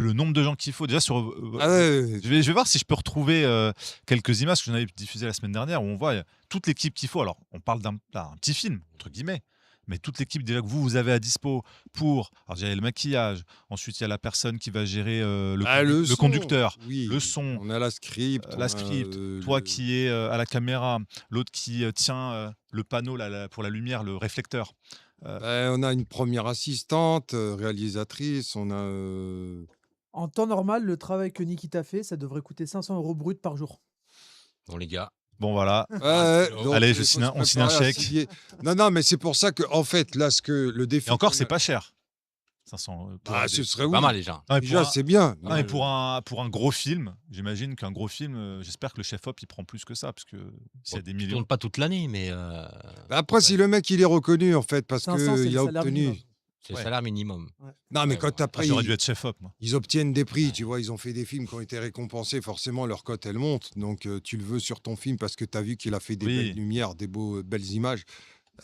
le nombre de gens qu'il faut. Déjà, Ah ouais, je vais voir si je peux retrouver quelques images que j'en avais diffusées la semaine dernière où on voit toute l'équipe qu'il faut. Alors, on parle d'un petit film, entre guillemets, mais toute l'équipe déjà que vous avez à dispo pour. Alors, déjà, il y a le maquillage, ensuite, il y a la personne qui va gérer le le son, conducteur, le oui, son, on a la script, la on a script, toi qui es à la caméra, l'autre qui tient le panneau là, pour la lumière, le réflecteur. Euh, on a une première assistante, réalisatrice, on a... En temps normal, le travail que Nikita fait, ça devrait coûter 500 € brut par jour. Bon, les gars. bon, voilà. donc, Allez, il faut se on signe un préparer à chèque. signer. Non, mais c'est pour ça que, en fait, là, le défi... Et encore, qu'on c'est a- pas cher. 500 ce serait Pas oui. mal déjà. Non, mais Déjà, c'est bien. non, mais pour un gros film, j'imagine qu'un gros film, j'espère que le chef-op il prend plus que ça, parce que s'il y a des Tu millions. tournes pas toute l'année, mais Après, si le mec, il est reconnu, en fait, parce 500, c'est qu'il le a salaire minimum. obtenu... c'est le Ouais. salaire minimum. Non, mais Ouais, quand ouais. après, J'aurais dû être chef-op, moi. ils obtiennent des prix, tu vois, ils ont fait des films qui ont été récompensés, forcément, leur cote, elle monte. Donc, tu le veux sur ton film parce que tu as vu qu'il a fait des Oui. belles lumières, des belles images.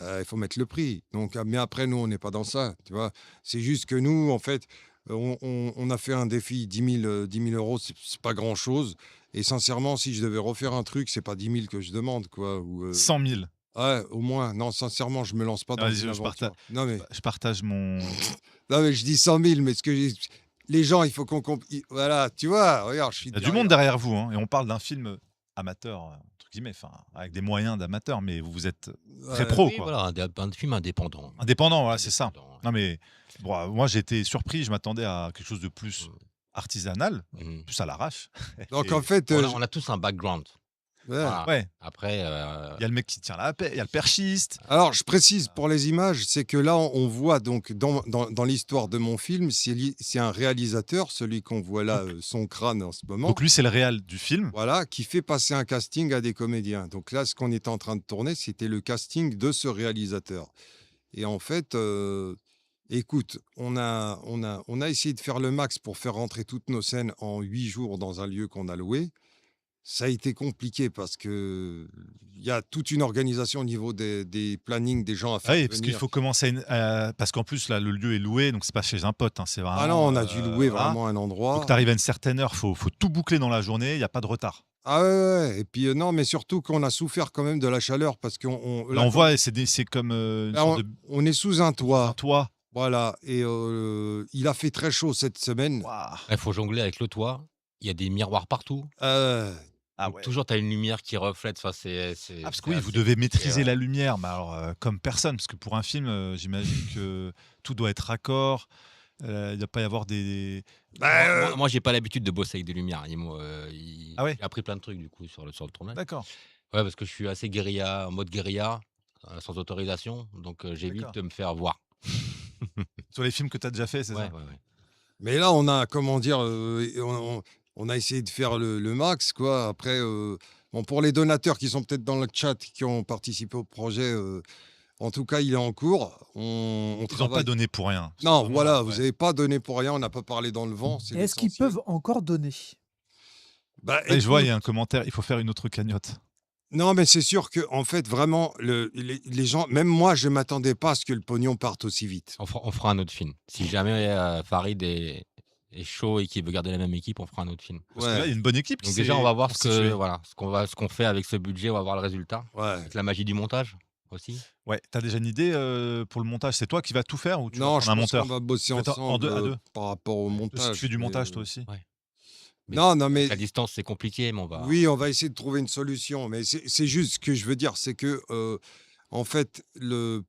Il faut mettre le prix. Donc, mais après, nous, on n'est pas dans ça, tu vois. C'est juste que nous, en fait, on a fait un défi 10 000 euros, c'est pas grand-chose. Et sincèrement, si je devais refaire un truc, c'est pas 10 000 que je demande, quoi. 100 000. Ouais, au moins. Non, sincèrement, je me lance pas dans Vas-y, une je aventure. partage. Non, mais... Je partage mon. Non, mais je dis 100 000, mais les gens, il faut qu'on... Voilà, tu vois, regarde, je suis... Il y a du monde derrière vous, hein, et on parle d'un film amateur, entre guillemets, enfin, avec des moyens d'amateur, mais vous êtes très pro, Oui, quoi. voilà, un film indépendant. Indépendant, voilà, c'est ça. Indépendant, ouais. Non, mais bon, moi, j'ai été surpris, je m'attendais à quelque chose de plus artisanal, Mhm. plus à l'arrache. Donc, Et- en fait... On a tous un background. ouais. Voilà. Ouais, Après, il y a le mec qui tient il y a le perchiste. Alors, je précise pour les images, c'est que là, on voit donc dans l'histoire de mon film, c'est un réalisateur, celui qu'on voit là, son crâne en ce moment, Donc lui, c'est le réal du film. voilà, qui fait passer un casting à des comédiens. Donc là, ce qu'on était en train de tourner, c'était le casting de ce réalisateur. Et en fait, écoute, on a essayé de faire le max pour faire rentrer toutes nos scènes en 8 jours dans un lieu qu'on a loué. Ça a été compliqué parce que il y a toute une organisation au niveau des plannings des gens à faire Oui, parce qu'il venir. faut commencer parce qu'en plus, là, le lieu est loué, donc c'est pas chez un pote, hein, c'est vraiment. Ah non, on a dû louer voilà. vraiment un endroit. Donc tu arrives à une certaine heure, faut tout boucler dans la journée, il n'y a pas de retard. Ah ouais. Et puis non, mais surtout qu'on a souffert quand même de la chaleur parce qu'on Là, on voit, c'est comme une là, sorte de on est sous un toit. toit. Voilà. Et il a fait très chaud cette semaine. Waouh. il faut jongler avec le toit. Il y a des miroirs partout. Ah Donc, ouais. toujours, tu as une lumière qui reflète. Enfin, Parce que oui, vous devez maîtriser la lumière, mais alors comme personne, parce que pour un film, j'imagine que tout doit être raccord. Il ne doit pas y avoir des. Moi, j'ai pas l'habitude de bosser avec des lumières. Ah ouais. J'ai appris plein de trucs du coup sur le tournage. D'accord. Ouais, parce que je suis assez guérilla, en mode guérilla, sans autorisation. Donc, j'évite D'accord. de me faire voir. Sur les films que tu as déjà fait, c'est Ouais, ça. ouais, ouais. Mais là, on a, comment dire, on a essayé de faire le max, quoi. Après, bon, pour les donateurs qui sont peut-être dans le chat, qui ont participé au projet, en tout cas, il est en cours. On Ils n'ont travaille. pas donné pour rien. Non, Vraiment, voilà, ouais. vous n'avez pas donné pour rien, on n'a pas parlé dans le vent. C'est Est-ce qu'ils l'essentiel. peuvent encore donner? Bah, Ouais, je vois, il y écoute, a un commentaire, il faut faire une autre cagnotte. non, mais c'est sûr que, en fait, vraiment, les gens, même moi, je ne m'attendais pas à ce que le pognon parte aussi vite. On fera un autre film. Si jamais Farid est chaud et qu'il veut garder la même équipe, on fera un autre film. Parce que là, il y a une bonne équipe qui Donc s'est déjà, on va voir constituée. ce qu'on fait avec ce budget. On va voir le résultat. Ouais. Avec la magie du montage aussi. Ouais, t'as déjà une idée pour le montage? C'est toi qui vas tout faire ou tu vas Non, prendre je un pense monteur? qu'on va bosser Vous êtes à ensemble deux. par rapport au Si montage. tu fais du mais, montage toi aussi. Mais Non, mais à distance, c'est compliqué, mais on va. oui, on va essayer de trouver une solution. Mais c'est juste ce que je veux dire, c'est que, en fait,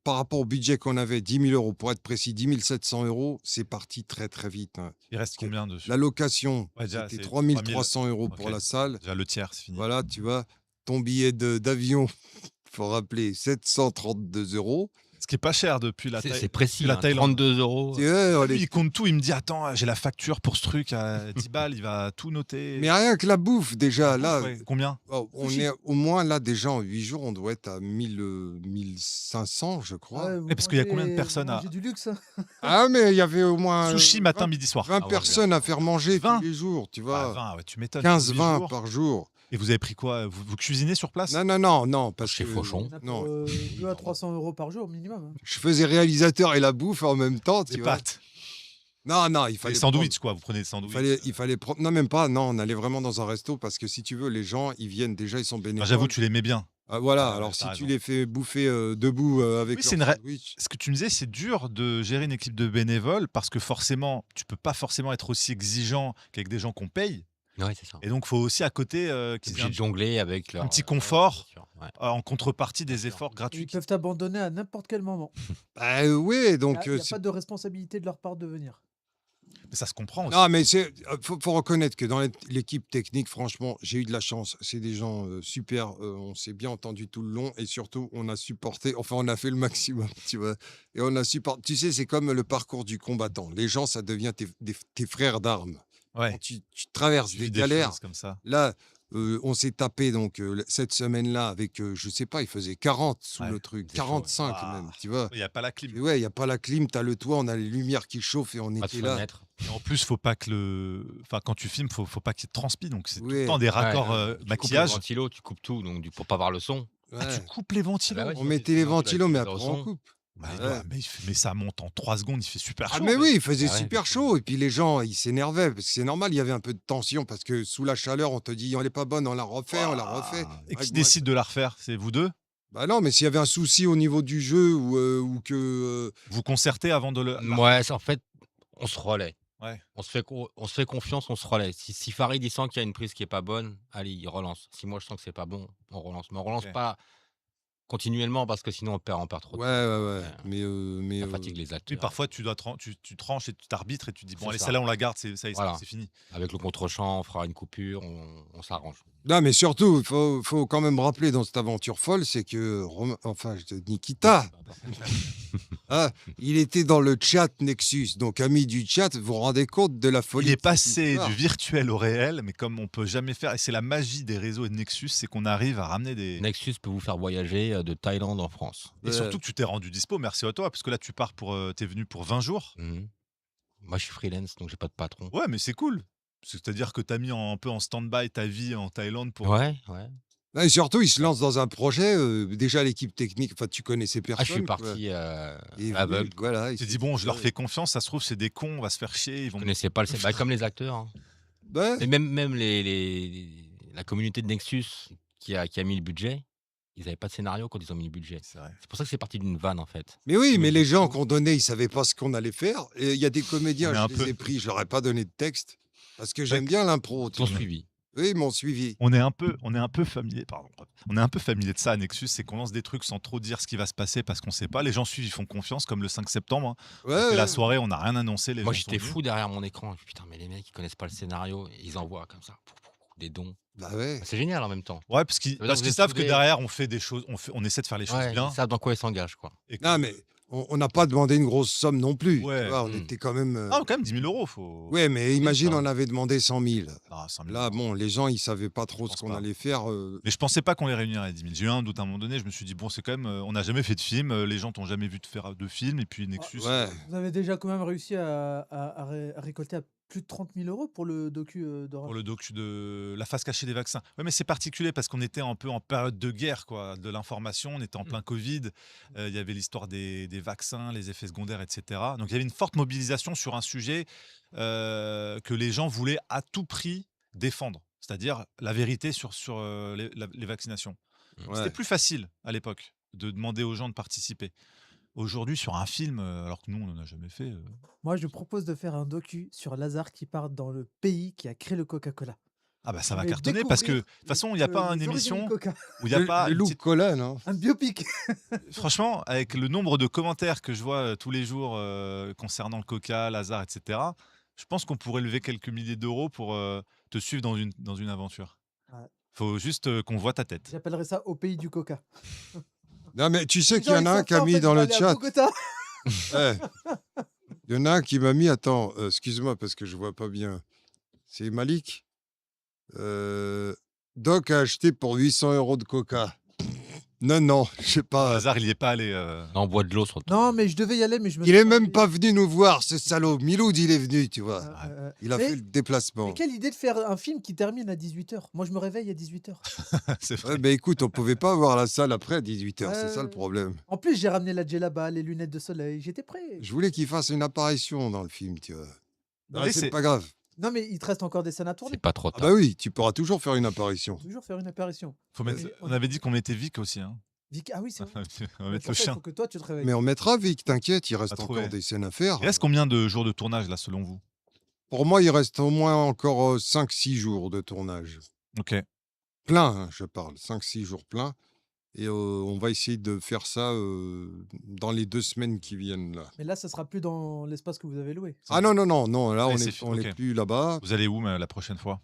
par rapport au budget qu'on avait, 10 000 euros, pour être précis, 10 700 euros, c'est parti très, très vite, hein. Il reste combien dessus? La location, Ouais, déjà, c'était c'est 3 300 euros pour Ok. la salle. Déjà le tiers, c'est fini. Voilà, tu vois, ton billet d'avion, il faut rappeler, 732 euros. Ce qui est pas cher depuis la C'est taille. précis. la Hein, Thaïlande. 32 euros. Tu vois, Lui, il compte tout, il me dit attends, j'ai la facture pour ce truc à 10 balles, il va tout noter. mais rien que la bouffe, déjà, là, Ouais, combien? oh, on est au moins, là, déjà, en 8 jours, on doit être à 1500, je crois. Ouais, parce qu'il y a combien de personnes à- J'ai du luxe. Ah, mais il y avait au moins Sushi matin, 20, midi, soir. 20 Ah ouais, personnes à faire manger 20? tous les jours, tu Ah, vois. 20, ouais, tu m'étonnes. 15, tous les 20 jours. par jour. Et vous avez pris quoi? Vous cuisinez sur place? Non, parce Chez que Fauchon. non, 2 à 300 € par jour minimum. je faisais réalisateur et la bouffe en même temps, Des tu vois. pâtes. Non, non, il Les fallait sandwichs, quoi. Vous prenez des Il sandwichs. fallait, il fallait prendre. Non, même pas. Non, on allait vraiment dans un resto parce que si tu veux, les gens, ils viennent déjà, ils sont Enfin, j'avoue, bénévoles. tu les mets bien. Ah, voilà. Ouais, Alors, t'as si tu raison. les fais bouffer debout avec Oui, leur c'est une ré- sandwich. Ce que tu me disais, c'est dur de gérer une équipe de bénévoles parce que forcément, tu peux pas forcément être aussi exigeant qu'avec des gens qu'on paye. Ouais, c'est ça. Et donc, il faut aussi à côté T'es qu'ils aient obligé de jongler avec leur. petit Ouais, bien confort sûr. Ouais. en contrepartie Bien des sûr. efforts Et gratuits. ils peuvent t'abandonner à n'importe quel moment. Bah oui, Il n'y donc. a pas de responsabilité de leur part de venir. Mais ça se comprend aussi. Non, mais faut reconnaître que dans l'équipe technique, franchement, j'ai eu de la chance. C'est des gens super. On s'est bien entendu tout le long et surtout, on a supporté. Enfin, on a fait le maximum, tu vois. Et on a supporté. Tu sais, c'est comme le parcours du combattant. Les gens, ça devient tes frères d'armes. Quand Ouais, tu traverses tu des vis des galères, choses comme ça. là, on s'est tapé donc cette semaine-là avec, je sais pas, il faisait 40 sous Ouais, le truc, c'est chaud, ouais. 45 même, Waouh. tu vois. Il n'y a pas la clim. Et ouais, il y a pas la clim, tu as le toit, on a les lumières qui chauffent et on Pas de était là. fenêtre. Et en plus, faut pas que enfin, quand tu filmes, faut pas qu'il te transpire. Donc, c'est tout le Ouais, temps des Ouais, raccords tu coupes le maquillage. ventilo, tu coupes tout, donc pour pas voir le son. Ah, tu ouais. coupes les Ah bah ventilos. ouais, On sinon, mettait les sinon tu dois ventilos, mais utiliser après au on son. coupe. Bah, Ouais. mais ça monte en 3 secondes, il fait super Ah chaud. mais en oui, fait. il faisait Ah ouais, super effectivement. chaud et puis les gens, ils s'énervaient parce que c'est normal, il y avait un peu de tension parce que sous la chaleur, on te dit: «On n'est pas bonne, on la refait, on la refait». Waouh. Et Ah, qui moi, décide de la refaire? C'est vous deux? bah non, mais s'il y avait un souci au niveau du jeu ou que, Vous concertez avant de la Ouais, en fait, on se relaie. Ouais. On se fait confiance, on se relaie. Si Farid il sent qu'il y a une prise qui est pas bonne, allez, il relance. Si moi je sens que c'est pas bon, on relance. Mais on relance OK. pas continuellement parce que sinon on perd trop de ouais, temps. ouais, ouais, Après, mais ça fatigue les Oui, acteurs. parfois, tu tranches et tu t'arbitres et tu dis: «Bon, C'est allez, ça. celle-là, on la garde, ça y est, Voilà. c'est fini». Avec le contre-champ, on fera une coupure, on s'arrange. non, mais surtout, faut quand même rappeler dans cette aventure folle, c'est que Nikita, ah, il était dans le chat Nexus. Donc, amis du chat, vous vous rendez compte de la folie Il est de cette passé histoire. du virtuel au réel, mais comme on peut jamais faire et c'est la magie des réseaux et de Nexus, c'est qu'on arrive à ramener des Nexus peut vous faire voyager de Thaïlande en France. et Ouais. surtout que tu t'es rendu dispo, merci à toi, parce que là, tu pars tu venu pour 20 jours. Mhm. Moi je suis freelance, donc j'ai pas de patron. Ouais, mais c'est cool. C'est-à-dire que tu as mis un peu en stand-by ta vie en Thaïlande pour Ouais, ouais. Non, et surtout, il se lance dans un projet. Déjà, l'équipe technique, enfin, tu connais ces Ah, je suis personnes. Quoi. parti Et à venu, l'aveugle. voilà, il tu t'es s'est dit: «Bon, je leur ouais. fais confiance, ça se trouve, c'est des cons, on va se faire chier, ils Je vont me connaissais pas le comme les acteurs, hein. Ouais. Et même la communauté de Nexus qui a mis le budget, ils avaient pas de scénario quand ils ont mis le budget. C'est vrai. C'est pour ça que c'est parti d'une vanne, en fait. Mais oui, Ils mais me les disent gens tout. qu'on donnait, ils savaient pas ce qu'on allait faire. Et il y a des comédiens, On est je un les peu ai pris, je leur ai pas donné de texte parce que Ouais, j'aime bien l'impro. Ils Tu t'ont vois. suivi. Oui, ils m'ont suivi. on est un peu familier, pardon. On est un peu familier de ça à Nexus, c'est qu'on lance des trucs sans trop dire ce qui va se passer parce qu'on sait pas. Les gens suivent, ils font confiance, comme le 5 septembre, hein. Ouais, On fait la ouais. soirée, on n'a rien annoncé, les Moi, gens sont j'étais venus. fou derrière mon écran. Je me dis, putain, mais les mecs, ils connaissent pas le scénario. Et ils envoient comme ça des dons. Bah ouais. Bah, c'est génial en même temps. Ouais, Ça veut dire parce que vous qu'ils êtes savent que soudés. derrière, on fait des choses, on essaie de faire les choses Ouais, bien. ils savent dans quoi ils s'engagent, quoi. Et Non, que- mais on n'a pas demandé une grosse somme non plus. Ouais. Tu vois, on Mm. était quand même. Ah, quand même, 10 000 euros, faut. Ouais, mais imagine, ça. on avait demandé 100 000. Ah, 5 000 Là, euros. bon, les gens, ils savaient pas trop Je ce pense qu'on pas. allait faire. Mais je pensais pas qu'on les réunirait, 10 000. J'ai eu un doute à un moment donné, je me suis dit, bon, c'est quand même. On n'a jamais fait de film, les gens t'ont jamais vu de faire de film, et puis Nexus. Ouais. Vous avez déjà quand même réussi à récolter à plus de 30 000 euros pour le docu d'horreur. Pour le docu de la face cachée des vaccins. Ouais, mais c'est particulier parce qu'on était un peu en période de guerre, quoi, de l'information. On était en plein Covid. Il y avait l'histoire des vaccins, les effets secondaires, etc. Donc il y avait une forte mobilisation sur un sujet que les gens voulaient à tout prix défendre, c'est-à-dire la vérité sur les vaccinations. Ouais. C'était plus facile à l'époque de demander aux gens de participer. Aujourd'hui, sur un film, alors que nous, on n'en a jamais fait. Moi, je propose de faire un docu sur Lazare qui part dans le pays qui a créé le Coca-Cola. Ah bah ça va Mais cartonner parce que de découvrir toute façon, il n'y a pas une les origines du émission Coca. où il n'y a pas le une Lou petite- Cola, non Un biopic. Franchement, avec le nombre de commentaires que je vois tous les jours concernant le Coca, Lazare, etc., je pense qu'on pourrait lever quelques milliers d'euros pour te suivre dans une aventure. Ouais. Faut juste qu'on voit ta tête. J'appellerais ça au pays du Coca. Non, mais tu sais Les qu'il y gens, en ils a un savent qui a pas, en mis fait, dans ils le vont aller à chat. Bogota. Eh, il y en a un qui m'a mis. Attends, excuse-moi parce que je vois pas bien. C'est Malik. Doc a acheté pour 800 euros de coca. Non, je sais Par pas. hasard, il y est pas allé. Non, bois de l'eau sur le Non, mais je devais y aller, mais je me Il suis est même ennuyé. pas venu nous voir, ce salaud. Miloud, il est venu, tu vois. Il a Mais- fait le Mais déplacement. quelle idée de faire un film qui termine à 18h. Moi, je me réveille à 18h. C'est vrai. Ouais, ben écoute, on pouvait pas avoir la salle après à 18h, c'est ça le Ouais. problème. En plus, j'ai ramené la djellaba, les lunettes de soleil. J'étais prêt. Je voulais qu'il fasse une apparition dans le film, tu vois. Bah, Ouais, oui, c'est c'est- pas grave. Non, mais il te reste encore des scènes à tourner. C'est pas trop Ah tard. bah oui, tu pourras toujours faire une apparition. Toujours faire une apparition. Faut mettre- Mais On avait dit qu'on mettait Vic aussi. Hein. Vic, ah oui, c'est vrai. On va Mais mettre pour le ça, il chien. faut que toi, tu te réveilles. Mais on mettra Vic, t'inquiète, il reste À encore trouver. des scènes à faire. Il reste combien de jours de tournage là, selon vous? Pour moi, il reste au moins encore 5-6 jours de tournage. Ok. Plein, hein, je parle, 5-6 jours pleins. Et on va essayer de faire ça dans les 2 semaines qui viennent là. Mais là, ça sera plus dans l'espace que vous avez loué. Ah non, là Ouais, on c'est n'est ok. plus là-bas. Vous allez où la prochaine fois?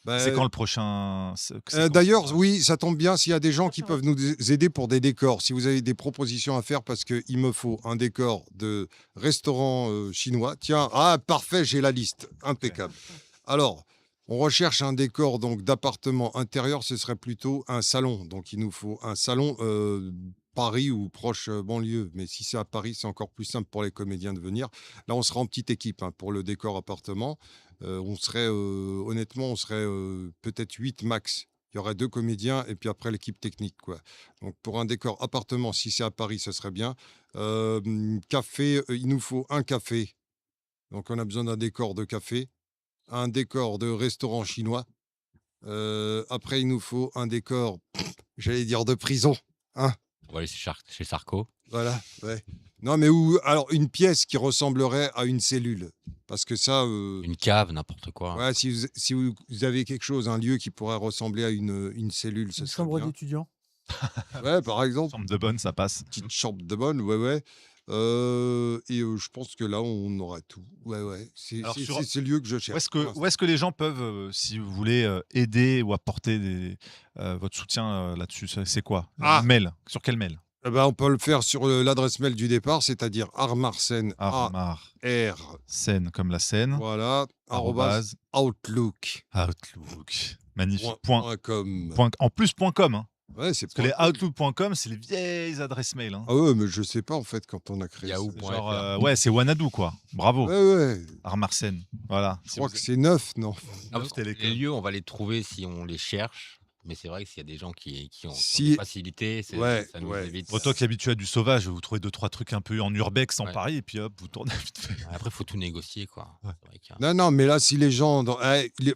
Bah, C'est quand le prochain? C'est quand, D'ailleurs, ça oui, ça tombe bien s'il y a des gens qui Prochain peuvent nous aider pour des décors. Si vous avez des propositions à faire, parce qu'il me faut un décor de restaurant chinois. Tiens, ah parfait, j'ai la liste, impeccable. Alors, on recherche un décor donc d'appartement intérieur, ce serait plutôt un salon. Donc, il nous faut un salon Paris ou proche banlieue. Mais si c'est à Paris, c'est encore plus simple pour les comédiens de venir. Là, on sera en petite équipe hein, pour le décor appartement. On serait, honnêtement, on serait peut-être 8 max. Il y aurait 2 comédiens et puis après l'équipe technique, quoi. Donc pour un décor appartement, si c'est à Paris, ça serait bien. Café, il nous faut un café. Donc on a besoin d'un décor de café, un décor de restaurant chinois. Après, il nous faut un décor, j'allais dire de prison, hein. On va aller chez Sarko. Voilà, ouais. Non, mais alors une pièce qui ressemblerait à une cellule. Parce que ça, Une cave, n'importe quoi. ouais, si vous avez quelque chose, un lieu qui pourrait ressembler à une cellule, ce Une serait chambre bien. d'étudiant. Ouais, par exemple, Chambre de bonne, ça passe. petite chambre de bonne, ouais. Je pense que là, on aura tout. Ouais. Alors, C'est sur- ce lieu que je Où cherche. est-ce pour que, l'instant. où est-ce que les gens peuvent, si vous voulez, aider ou apporter votre soutien là-dessus? C'est quoi? Ah Mail. Sur quel mail? Eh ben, on peut le faire sur l'adresse mail du départ, c'est-à-dire armarsen, Armar. A-R, Scène comme la scène. voilà, arrobase Arrobase outlook. Outlook. Magnifique. Point com. En plus, .com. Hein. Ouais, c'est Parce que les point com. Outlook.com, c'est les vieilles adresses mail. Hein. Ah ouais, mais je sais pas en fait quand on a créé Yahoo. ça. .fr. Genre, ouais, c'est Wanadoo, quoi. Bravo. Ouais. Armarsen. Voilà. Je crois que c'est 9, non? Ah, Neuf Télécom. les lieux, on va les trouver si on les cherche. Mais c'est vrai que s'il y a des gens qui ont Si- des facilités, Ouais, ça nous ouais. évite. Bon, toi qui es habitué à du sauvage, vous trouvez 2-3 trucs un peu en urbex en Ouais. Paris, et puis hop, vous tournez vite fait. Après, il faut tout négocier, quoi. Ouais. C'est vrai qu'il y a- Non, mais là, si les gens...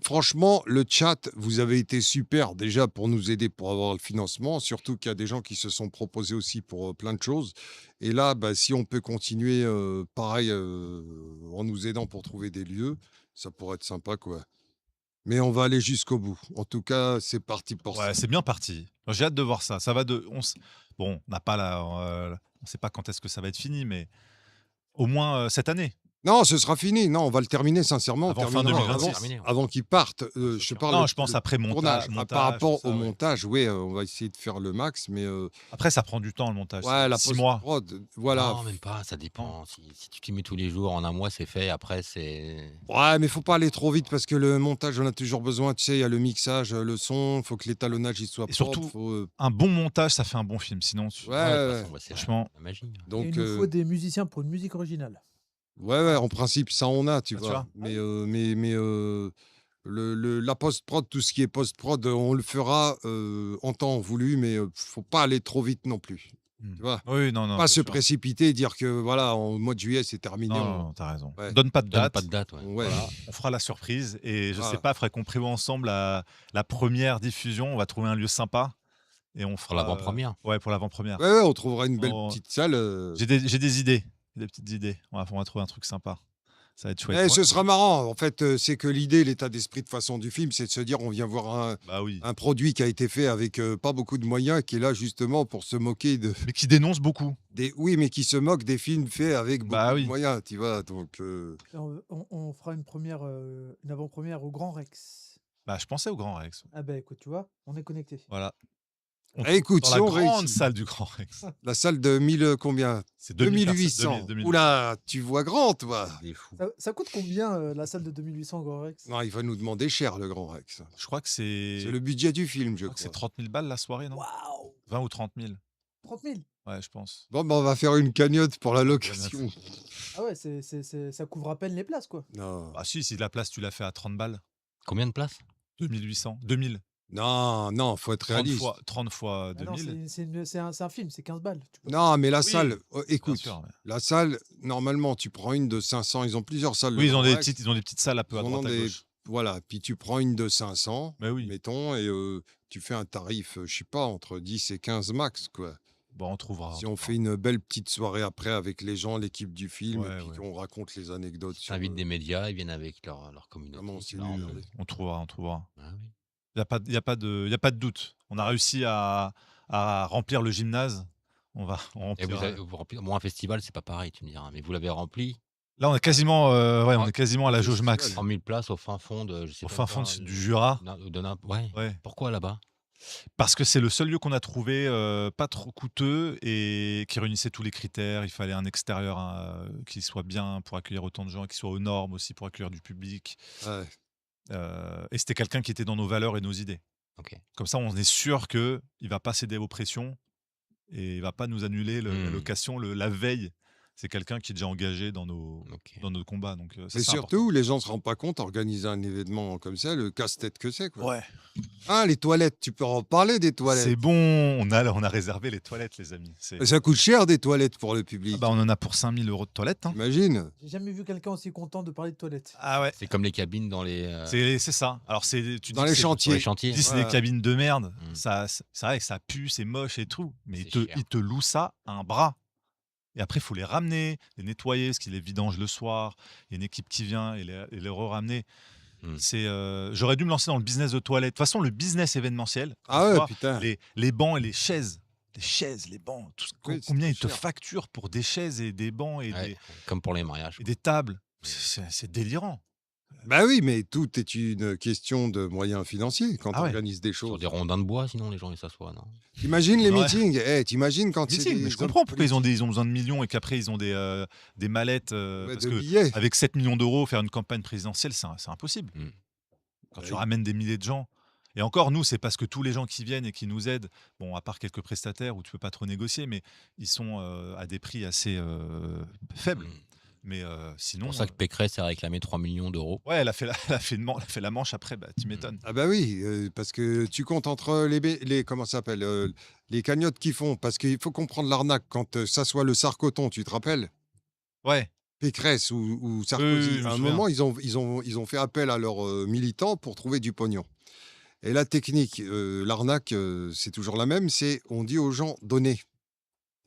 franchement, le chat, vous avez été super déjà pour nous aider pour avoir le financement, surtout qu'il y a des gens qui se sont proposés aussi pour plein de choses. Et là, bah, si on peut continuer pareil en nous aidant pour trouver des lieux, ça pourrait être sympa, quoi. Mais on va aller jusqu'au bout. En tout cas, c'est parti pour ça. Ouais, c'est bien parti. J'ai hâte de voir ça. Ça va de. Bon, on n'a pas on sait pas quand est-ce que ça va être fini, mais au moins cette année. Non, ce sera fini. Non, on va le terminer sincèrement. Avant on fin terminera 2026. Terminé, ouais. avant qu'ils partent. Je sûr. parle Non, je pense après tournage. montage. Par rapport tout ça, au ouais. montage, oui, on va essayer de faire le max, mais Après, ça prend du temps le montage. ouais, la 6 mois. post-prod, voilà. Non, même pas, ça dépend. Si tu t'y mets tous les jours, en un mois, c'est fait. Après, c'est. Ouais, mais faut pas aller trop vite parce que le montage, on a toujours besoin. Tu sais, il y a le mixage, le son, faut que l'étalonnage il soit Et propre. surtout, faut, Un bon montage, ça fait un bon film. Sinon, Ouais, de toute ouais. façon, bah, c'est Franchement. la magie. Et donc, il nous faut des musiciens pour une musique originale. ouais, en principe, ça on a, tu Bah, tu vois. vois. Mais la post-prod, tout ce qui est post-prod, on le fera en temps voulu, mais faut pas aller trop vite non plus. Tu vois. Oui, non. Pas c'est se sûr. précipiter et dire que voilà, en mois de juillet, c'est terminé. Non, t'as raison. Ouais. Donne pas de Donne date. pas de date, ouais. Ouais. Voilà, on fera la surprise. Et je sais Voilà. pas, faudrait qu'on prévoit ensemble la première diffusion. On va trouver un lieu sympa. Et on fera. l'avant-première. Ouais, pour l'avant-première. Ouais, on trouvera une belle On- petite salle. J'ai des idées. Des petites idées. On va trouver un truc sympa. Ça va être chouette. Eh, ce sera marrant. En fait, c'est que l'idée, l'état d'esprit de façon du film, c'est de se dire on vient voir Bah oui. un produit qui a été fait avec pas beaucoup de moyens, qui est là justement pour se moquer de Mais qui dénonce beaucoup. oui, mais qui se moque des films faits avec beaucoup Bah oui. de moyens, tu vois. Donc Et on fera une avant-première au Grand Rex. Bah, je pensais au Grand Rex. Ah ben écoute, tu vois, on est connecté. Voilà. écoute, Dans si la on grande réussit, salle du Grand Rex. la salle de 1000 combien C'est 2000 2800. personnes, 2000. Oula, tu vois grand, toi. Des fous. Ça coûte combien la salle de 2800 au Grand Rex? Non, il va nous demander cher le Grand Rex. Je crois que c'est. C'est le budget du film, je Je crois que c'est crois. 30 000 balles la soirée, non? Waouh! 20 ou 30 000. 30 000. Ouais, je pense. Bon, on va faire une cagnotte pour la location. Ah ouais, ça couvre à peine les places, quoi. Non, Ah si la place, tu l'as fait à 30 balles. Combien de places? 2800. 2000. non, faut être 30 réaliste. fois, 30 fois Ah non, 2000. c'est un film, c'est 15 balles. Tu peux pas. Non, mais la Oui, salle, bien écoute, sûr. Ouais. la salle, normalement, tu prends une de 500. Ils ont plusieurs salles. Oui, le Grand Rex. ils ont des petites salles un peu à Ils en droite ont à des- gauche. Voilà, puis tu prends une de 500, Mais oui. mettons, et tu fais un tarif, je sais pas, entre 10 et 15 max, quoi. Bon, on trouvera. Si on fait une belle petite soirée après avec les gens, l'équipe du film, Ouais, et puis ouais. qu'on raconte les anecdotes sur T'invites des médias, ils viennent avec leur communauté. comment tu c'est vas nul. emmerder. On trouvera. Ah oui. Il n'y a pas de doute. On a réussi à remplir le gymnase. On Et remplira. vous remplissez. Bon, un festival, c'est pas pareil, tu me diras. Mais vous l'avez rempli. Là, on est quasiment, on Ah, est quasiment à la jauge max. festival. 100 000 places au fin fond de, je sais Au pas fin quoi, fond du Jura. Ouais. Ouais. Pourquoi là-bas? Parce que c'est le seul lieu qu'on a trouvé pas trop coûteux et qui réunissait tous les critères. Il fallait un extérieur qui soit bien pour accueillir autant de gens, qui soit aux normes aussi pour accueillir du public. Ouais. Et c'était quelqu'un qui était dans nos valeurs et nos idées. Ok. Comme ça, on est sûr qu'il ne va pas céder aux pressions et il ne va pas nous annuler la location la veille. C'est quelqu'un qui est déjà engagé dans nos combats. Donc, ça, Et c'est surtout, les gens ne se rendent pas compte, organiser un événement comme ça, le casse-tête que c'est, quoi. important. Ouais. Ah, les toilettes, tu peux en parler des toilettes. C'est bon, on a réservé les toilettes, les amis. Ça coûte cher des toilettes pour le public. On en a pour 5 000 € de toilettes. Hein. Imagine. J'ai jamais vu quelqu'un aussi content de parler de toilettes. Ah ouais. C'est comme les cabines dans les, C'est ça. Alors, tu Dans dis les que sur chantiers. les chantiers. tu dis c'est Ouais. des cabines de merde. Mm. C'est vrai que ça pue, c'est moche et tout. Mais C'est cher. ils te louent ça à un bras. Et après, il faut les ramener, les nettoyer, parce qu'ils les vidangent le soir. Il y a une équipe qui vient et les re-ramener. J'aurais dû me lancer dans le business de toilettes. De toute façon, le business événementiel, Ah tu ouais, vois, putain. les bancs et les chaises. Les bancs. Oui, c'est Combien très ils te cher. facturent pour des chaises et des bancs et, Ouais, comme pour les mariages. des tables. C'est délirant. Bah oui, mais tout est une question de moyens financiers quand Ah on ouais. organise des Sur choses. des rondins de bois, sinon les gens ils s'assoient, non? T'imagines les Ouais. meetings. T'imagines quand c'est Mais des je hommes comprends pourquoi ils ont politiques. besoin de millions et qu'après ils ont des mallettes. Ouais, Parce de que billets. avec 7 millions d'euros, faire une campagne présidentielle, c'est impossible. Mm. Quand Ouais. tu ramènes des milliers de gens. Et encore, nous, c'est parce que tous les gens qui viennent et qui nous aident, bon, à part quelques prestataires où tu peux pas trop négocier, mais ils sont à des prix assez faibles. Mm. Mais C'est sinon. pour ça que Pécresse a réclamé 3 millions d'euros. Ouais, elle a fait la manche après, tu m'étonnes. Ah bah oui, parce que tu comptes entre les comment ça s'appelle les cagnottes qu'ils font, parce qu'il faut comprendre l'arnaque quand ça soit le Sarkoton, tu te rappelles? Ouais. Pécresse ou Sarkozy. Oui, je me à un souviens. moment, ils ont fait appel à leurs militants pour trouver du pognon. Et la technique, l'arnaque, c'est toujours la même, c'est on dit aux gens donnez.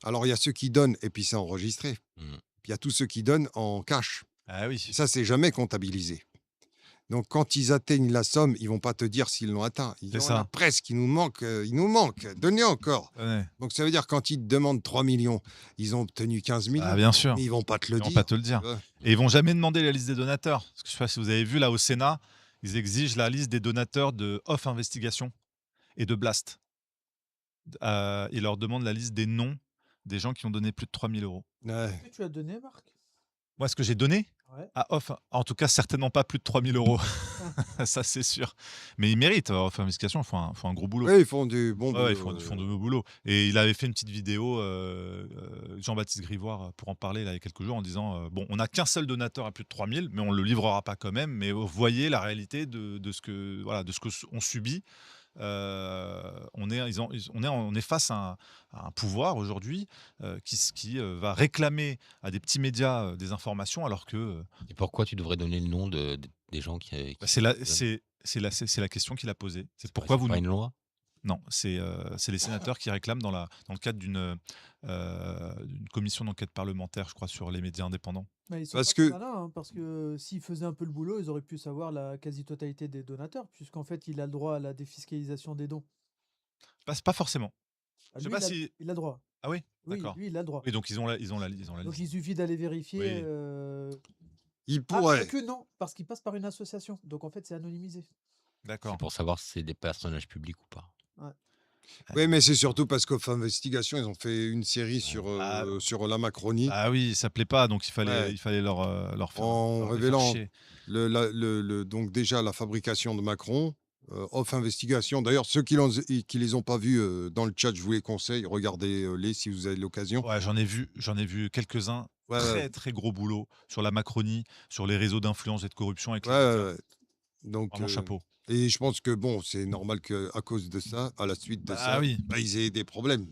Alors il y a ceux qui donnent et puis c'est enregistré. Mm. Puis il y a tous ceux qui donnent en cash. Ah oui. Et ça, c'est jamais comptabilisé. Donc quand ils atteignent la somme, ils vont pas te dire s'ils l'ont atteint. Ils C'est disent, ça. on a presque, il nous manque, donnez encore. Ouais. Donc ça veut dire quand ils te demandent 3 millions, ils ont obtenu 15 millions. Ah, bien sûr. Mais ils vont pas te le Ils vont dire. pas te le dire. tu vois. Et ils vont jamais demander la liste des donateurs. Parce que je sais pas si vous avez vu là au Sénat, ils exigent la liste des donateurs de Off Investigation et de Blast. Ils leur demandent la liste des noms des gens qui ont donné plus de 3 000 €. Ouais. Est-ce que tu as donné, Marc? Moi, ce que j'ai donné Ouais. à Off, en tout cas, certainement pas plus de 3 000 €. Ça, c'est sûr. Mais ils méritent. Off Investigation, ils font un gros boulot. Ouais, ils font du bon Ouais, boulot. ils font de beaux boulots. Et il avait fait une petite vidéo, Jean-Baptiste Grivoire, pour en parler là, il y a quelques jours, en disant bon, on n'a qu'un seul donateur à plus de 3 000, mais on ne le livrera pas quand même. Mais vous voyez la réalité de ce que on subit. On est face à un pouvoir aujourd'hui qui va réclamer à des petits médias des informations, alors que Et pourquoi tu devrais donner le nom des gens qui c'est la donnent? question qu'il a posée. C'est pas- pourquoi vous pas nous une loi? Non, c'est les sénateurs qui réclament dans le cadre d'une commission d'enquête parlementaire, je crois, sur les médias indépendants. Mais ils sont Parce pas que- malins, hein, parce que s'ils faisaient un peu le boulot, ils auraient pu savoir la quasi-totalité des donateurs, puisqu'en fait, il a le droit à la défiscalisation des dons. Pas forcément. Ah, Je sais lui, pas il a, si. il a le droit. Ah oui, Oui, d'accord. lui, il a le droit. Oui, donc ils ont la Donc liste. il suffit d'aller vérifier. Oui. Ils Ah, pourraient. que non, parce qu'il passe par une association. Donc en fait, c'est anonymisé. D'accord. C'est pour savoir si c'est des personnages publics ou pas. Oui, mais c'est surtout parce qu'Off Investigation, ils ont fait une série sur la Macronie. Ah oui, ça plaît pas, donc Ouais. il fallait leur faire. En leur faire révélant chier. donc déjà la fabrication de Macron, Off Investigation. D'ailleurs, ceux qui les ont pas vus dans le chat, je vous les conseille. Regardez-les si vous avez l'occasion. Ouais, j'en ai vu quelques-uns. Ouais, ouais, Très, très gros boulot sur la Macronie, sur les réseaux d'influence et de corruption avec ouais, les ouais, médias. ouais. Donc, Vraiment chapeau. et je pense que bon, c'est normal qu'à cause de ça, à la suite de Bah ça, oui. bah, ils aient des problèmes.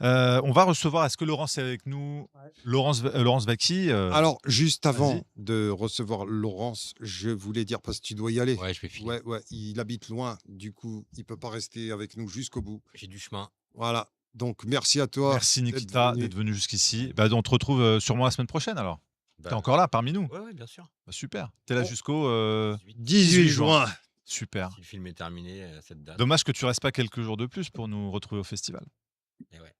On va recevoir, est-ce que Laurence est avec nous? Ouais. Laurence Vacky. Alors, juste vas-y. avant de recevoir Laurence, je voulais dire, parce que tu dois y aller. Ouais, je vais filer. Ouais, ouais, il habite loin, du coup, il peut pas rester avec nous jusqu'au bout. J'ai du chemin. Voilà. Donc, merci à toi. Merci d'être Nikita venu. d'être venu jusqu'ici. Bah, on te retrouve sûrement la semaine prochaine alors. T'es Bah, encore là parmi nous? ouais, ouais, bien sûr. Bah, super. T'es là Bon. jusqu'au 18, 18 juin. Super. si le film est terminé à cette date. Dommage que tu restes pas quelques jours de plus pour nous retrouver au festival. Et ouais.